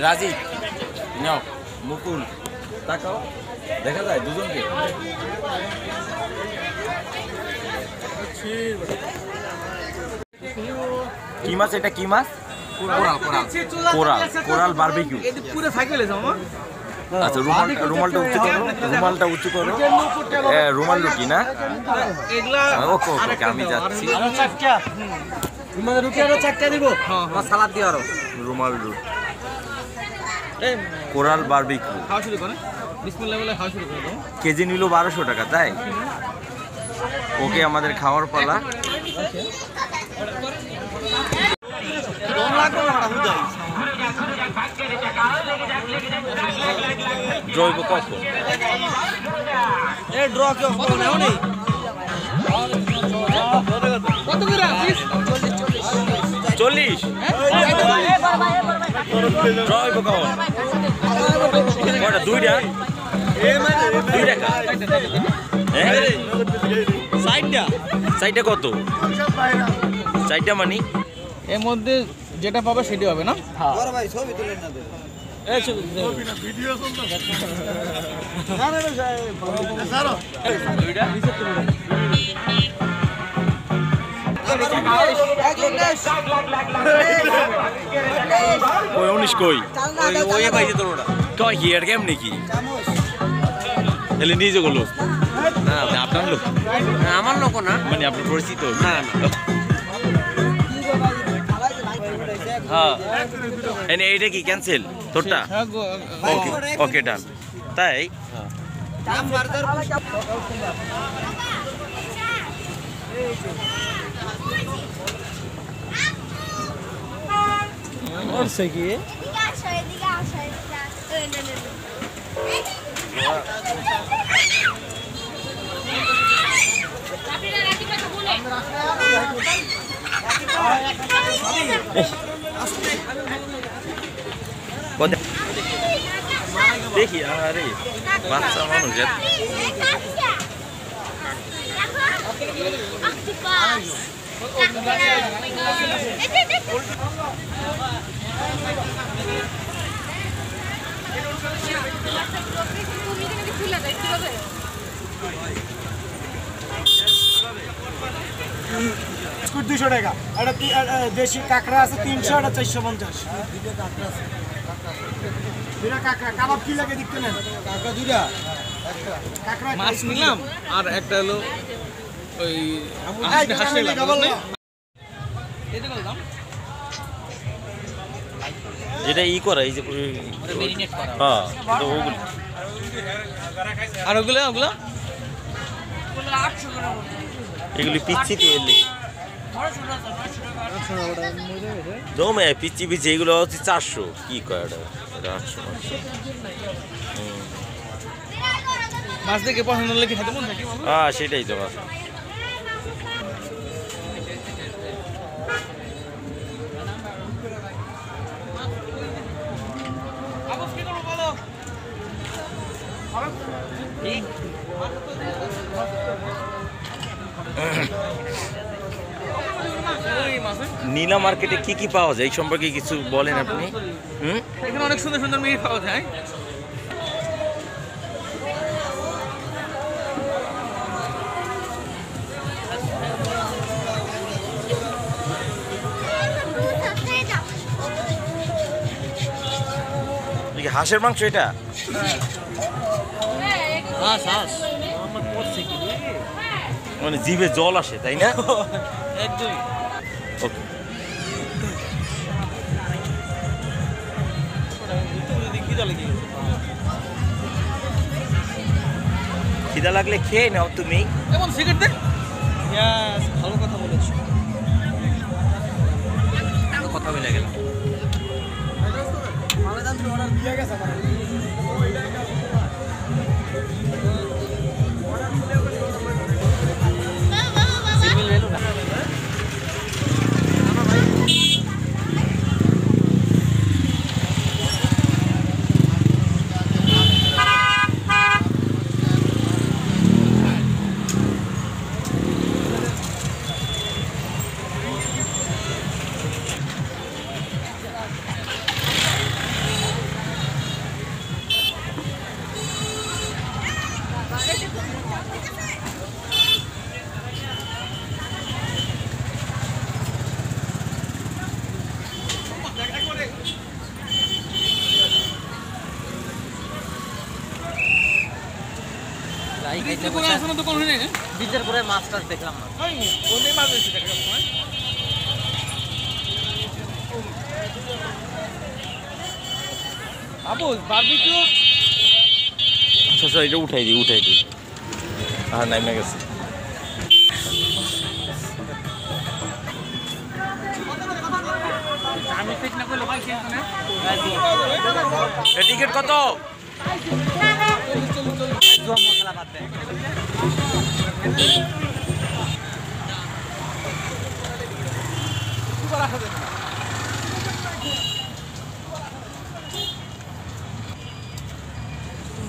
রাজি নাও মুকুল তাকাও দেখা যায় দুজনকে কি মাছ এটা কি মাছ কোরাল বারবিকিউ পুরো সাইকেলে যাও মা আচ্ছা রুমালটা উঁচু করো রুমাল রুটি না ওকে ওকে আমি যাচ্ছি সালাদ দিয়ে আরো রুমাল রুটি কোরাল বারবিকিউ খাওয়া শুরু করে বিসমিল্লাহ বলে খাওয়া শুরু করে দাও কেজি নিল 1200 টাকা তাই ওকে আমাদের খাওয়ার পালা জৈব কত এ ড্র কেউ কত নাও নেই কত করে আসিস 40 জৈব কত কয়টা দুইটা সাইডটা কত সাইডটা মানে এর মধ্যে যেটা পাবে সেটি হবে না কই 19 কই ওই পাইছে তোর ওটা কই হিয়ার গেম নাকি এলে নিজে গেল না আপনার লোক আমার লোক না মানে আপনার পরিচিত না না হ্যাঁ এনে এইটা কি ক্যান্সেল তোরটা ওকে ওকে ডান তাই और सही है দেখি আরে বাচ্চা মানুষ বিস্কুট 200 টাকা এটা দেশি কাঁকড়া আছে 300 এটা 450 দুইটা কাঁকড়া কাবাব কি লাগে দেখতে নেন কাঁকড়া দুইটা একটা কাঁকড়া মাছ নিলাম আর একটা হলো ওই হাসি নিলাম এটা বললাম যেটা ই করা এই যে মেরিনেট করা হ্যাঁ তো ওগুলো আর ওগুলো ওগুলো এগুলি পিচ্ছি তো এলি দমে পিচ্ছি পিচ্ছি এগুলো হচ্ছে 400 কি কয় এটা 800 মাছ দেখে পছন্দ হলে কি খেতে মন থাকে হ্যাঁ সেটাই তো মাছ নীলা মার্কেটে কি কি পাওয়া যায় এই সম্পর্কে কিছু বলেন আপনি এখানে অনেক সুন্দর সুন্দর মেয়ে পাওয়া যায় হাঁসের মাংস এটা মানে জিভে জল আসে তাই না একদমই খিদা লাগলে খেয়ে নাও তুমি এমন সিগারেট দে ভালো কথা বলেছো কথা বলে গেলাম কোনো দোকান হয়নি না বিচের পরে মাছ টাছ দেখলাম না হয়নি ওটাই মাছ হয়েছে একটা সময় আবু বারবিকিউ আচ্ছা এটা উঠাই দিই আর নাইমে গেছে আমি ঠিক না করলে ভাই কিন্তু না টিকিট কত জুয়া মশলা বাদ দেয়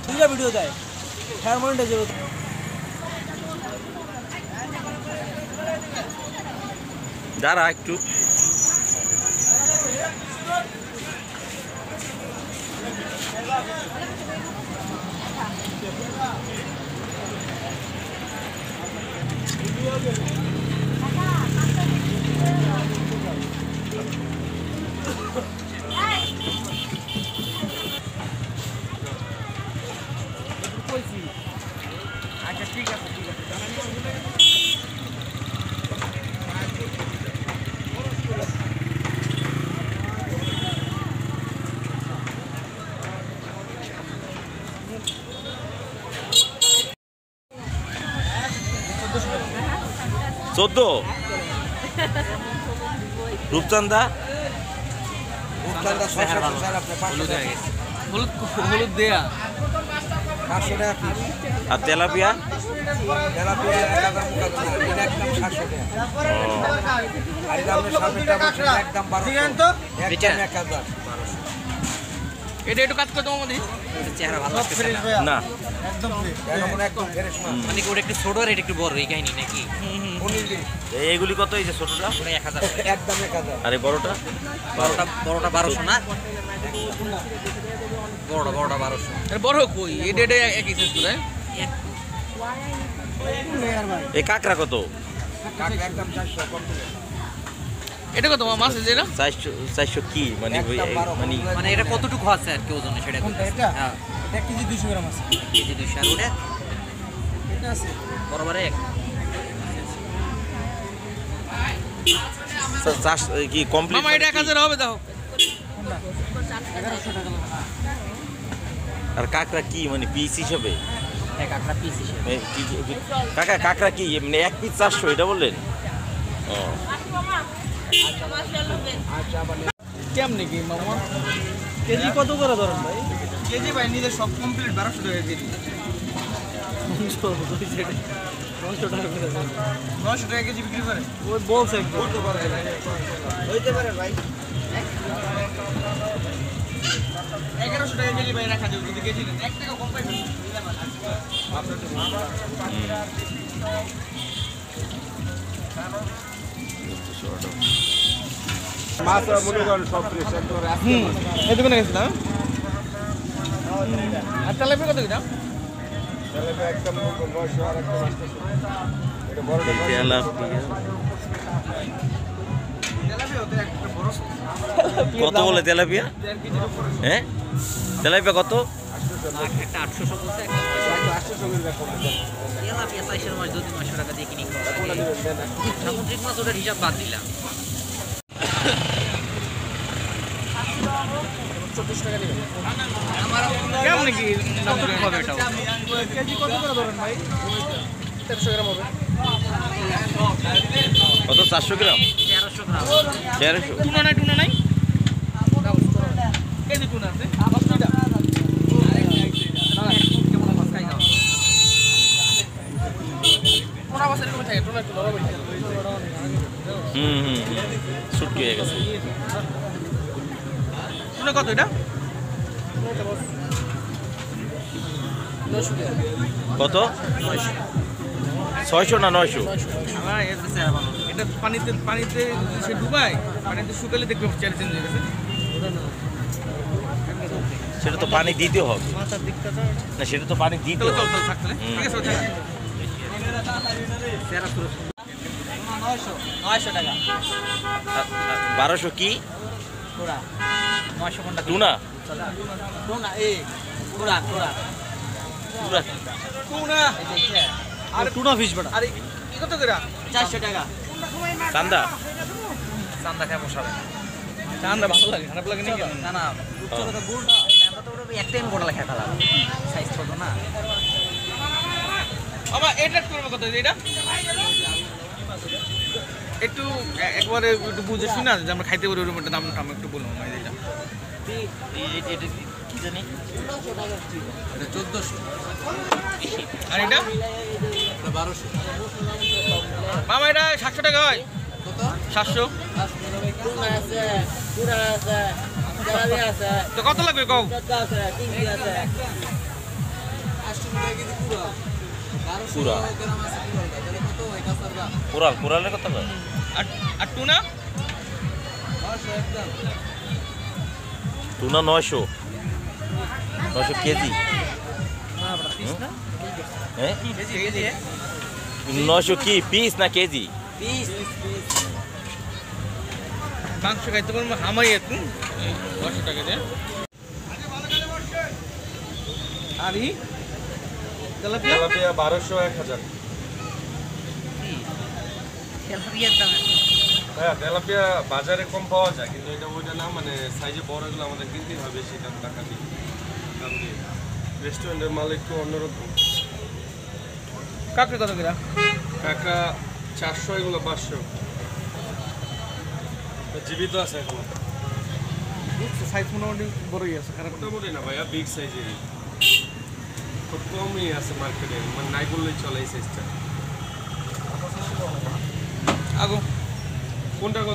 দুইটা ভিডিও দেয় হেয়ার মনিটাইজ দাঁড়া একটু আচ্ছা ঠিক আছে চোদ্দ রূপচান্দা হলুদ হলুদ দেয়া 500 টাকা পিস আর তেলাপিয়া তেলাপিয়া 1000 একদম 700 টাকা আর এটা আপনি সামনেটা বলছেন একদম 1200 তো একদম 1000 এটা একটু কাজ করতে আমাদের চেহারা ভালো লাগছে না একদম ফ্রেশ একদম ফ্রেশ মাছ মানে কি ওটা একটু ছোট আর এটা একটু বড় এই কাহিনী নাকি এইগুলি কত এই যে ছোটটা পুরো 1000 একদম 1000 আরে বড়টা বড়টা 1200 না বড়টা 1200 আরে বড় কই এটা এটা একই সাইজ করে এই কাঁকড়া কত কাকা একদম 400 কম দিলে এটা কত মাছ আছে এটা 400 কি মানে ওই মানে মানে এটা কতটুকু আছে আর কি ওজনে সেটা কোনটা এটা হ্যাঁ এটা কেজি 200 গ্রাম আছে কেজি 200 আর ওটা এটা আছে বরাবর এক চাষ কি কমপ্লিট মামা এটা 1000 হবে দাও আর কাঁকড়া কি মানে পিস হিসাবে এক আটটা পিস হিসেবে কাকা কাঁকড়া কি মানে এক পিস 400 এটা বললেন ও কেমনে কি মামা কেজি কত করে ধরেন ভাই কেজি ভাই নিজে সব কমপ্লিট 1200 টাকা কেজি 900 টাকা করে 900 টাকা কেজি বিক্রি করে ওই বলছে হইতে পারে ভাই 1100 টাকা কেজি ভাই রাখা যাবে যদি কেজি নেন 1 টাকা কম পাইবেন মাছ মনে করেন সব ফ্রেশ একদম এই দোকানে গেছিলাম আর তেলাপিয়া কত কিনা তেলাপিয়া একদম 900 আর একদম 800 এটা বড়টা তেলাপিয়া হতে একটা বড় কত বলে তেলাপিয়া হ্যাঁ তেলাপিয়া কত একটা 800 বলছে একটা 800 করে রাখো তেলাপিয়া সাইজের মাছ 2-300 টাকা দিয়ে কিনি সামুদ্রিক মাছ ওটার হিসাব বাদ দিলাম 24 টাকা দিবেন কেমন কি কতটুকু হবে এটাও কেজি কত করে ধরেন ভাই 1300 গ্রাম হবে কত 400 গ্রাম 1300 গ্রাম 1300 টুনা নাই কেজি টুনা আছে কেমন মাছ খাই দাও টুনা মাছের কমে থাকে টুনা একটু নরম হয়ে ছুটকি হয়ে গেছে টুনা কত এটা কত 600 না 900 এটা পানিতে সে ডুবায় পানিতে শুকালে দেখবে চেঞ্জ হয়ে গেছে সেটা তো পানি দিতে হবে মাথার দিকটা না সেটা তো পানি দিতে চল হবে থাকলে ঠিক আছে 900 টাকা 1200 কি পুরা 900 কোনটা টুনা টুনা এই পুরা পুরা টুনা এই দেখছে আর টুনা ফিশ বাটা আর কি কত করে 400 টাকা। চান্দা চান্দা খায় বসাবে চান্দা ভালো লাগে খারাপ লাগে নাকি না না রূপচর্চা গুড়টা চান্দা তো ওটা এক টাইম গোটা লেখা খেলা সাইজ ছোট না। বাবা এটা করবে কত এটা একটু একবারে একটু বুঝে শুনে যে আমরা খাইতে পারি ওর মধ্যে দাম টাম একটু বলুন ভাই এটা এটা কি জানি এটা 1400 আর এটা এটা 1200 মামা এটা 700 টাকা হয় কত 700 টুনা আছে, টুনা আছে, জালাবি আছে, তো কত লাগবে কও টটকা আছে, চিংড়ি আছে। 800 টাকা কেজি পুরো 1200 পুরা। গ্রাম আছে পুরো তাহলে কত হয় কাঁচার দাম কুড়ালের কথা কয় আর টুনা 900 একদম টুনা 900 কেজি হ্যাঁ 900 কি পিস না কেজি মাংস খাইতে পারবো হামাই একটু 900 টাকা দিয়ে আর ই তেলাপিয়া 1200 1000 তেলাপিয়ার দাম হ্যাঁ তেলাপিয়া বাজারে কম পাওয়া যায় কিন্তু এটা ওইটা না মানে সাইজে বড় এগুলো আমাদের কিনতেই হবে বেশি টাকা দিয়ে দাম দিয়ে রেস্টুরেন্টের মাল একটু অন্যরকম কাকড়ি কত করে কাঁকড়া 400 এগুলো 500 জীবিত আছে এখন সাইজ মোটামুটি বড়ই আছে খারাপ না। মোটামুটি না ভাইয়া বিগ সাইজেরই খুব কমই আছে মার্কেটে মানে নাই বললেই চলে এই সাইজটা আগো কোনটা কত